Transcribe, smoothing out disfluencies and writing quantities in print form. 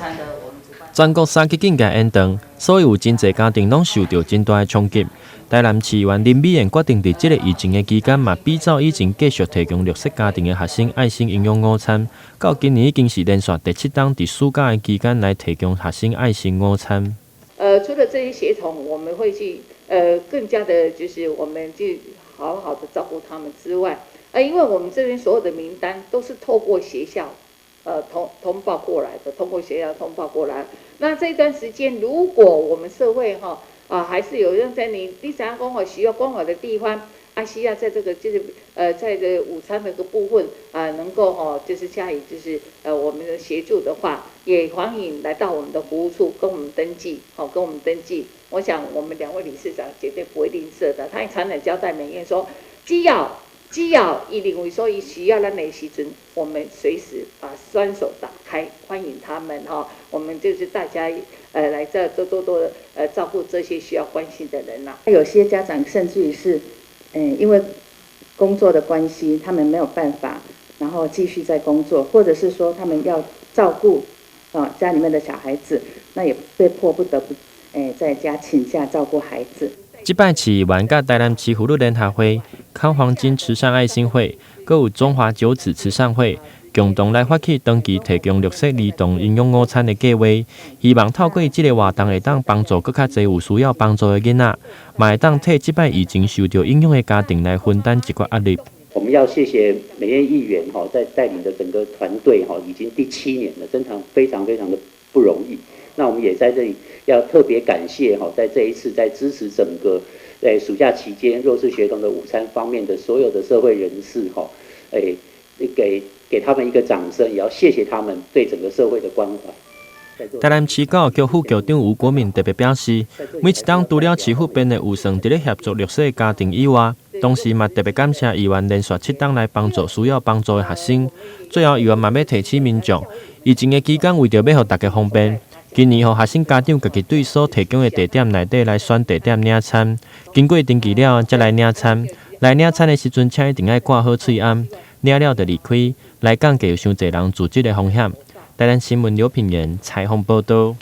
餐的我们主办。全国3级警戒延长，所以有真侪家庭拢受到真大的冲击。台南市议员林美燕决定在这个疫情的期间嘛，比照以前继续提供绿色家庭的学生爱心营养午餐。到今年已经是连续第7档在暑假的期间来提供学生爱心午餐。除了这些协同，我们会去更加的，就是我们去好好的照顾他们之外，因为我们这边所有的名单都是透过学校通报过来的，通过学校通报过来。那这段时间，如果我们社会还是有人在你第三公需要关怀的地方，需要在这个就是在这午餐的一个部分能够就是加以就是我们的协助的话，也欢迎来到我们的服务处跟我们登记，跟我们登记。我想我们2位理事长绝对不会吝啬的，他也常常交代美燕说，只要一定会说需要咱的时阵，我们随时把双手打开，欢迎他们我们就是大家来这多照顾这些需要关心的人啦。有些家长甚至于是因为工作的关系，他们没有办法，然后继续在工作，或者是说他们要照顾家里面的小孩子，那也被迫不得不在家请假照顾孩子。这摆市议员甲台南市妇女联合会、康黄金慈善爱心会，佮有中华九子慈善会，共同来发起长期提供绿色儿童营养午餐的计划，希望透过这个活动会当帮助更较侪有需要帮助的囡仔，嘛会当替这摆疫情受到影响的家庭来分担一寡压力。我们要谢谢美燕议员在带领的整个团队已经第7年了，真的非常的不容易。那我们也在这里要特别感谢在这一次在支持整个暑假期间弱势学童的午餐方面的所有的社会人士给他们一个掌声，也要谢谢他们对整个社会的关怀。台南市教育局副局长吴国民特别表示，每一档除了市府编的预算伫咧协助弱势家庭以外，同时嘛特别感谢议员连续7档来帮助需要帮助的学生。最后，议员嘛要提醒民众，疫情的期间为着要让大家方便，今年学生家长家己对所提供的地点内底来选地点领餐，经过登记了才来领餐。来领餐的时阵，请一定要挂好喙罨，领了就离开。来港计有伤侪人聚集的风险。台南新闻刘品言采访报道。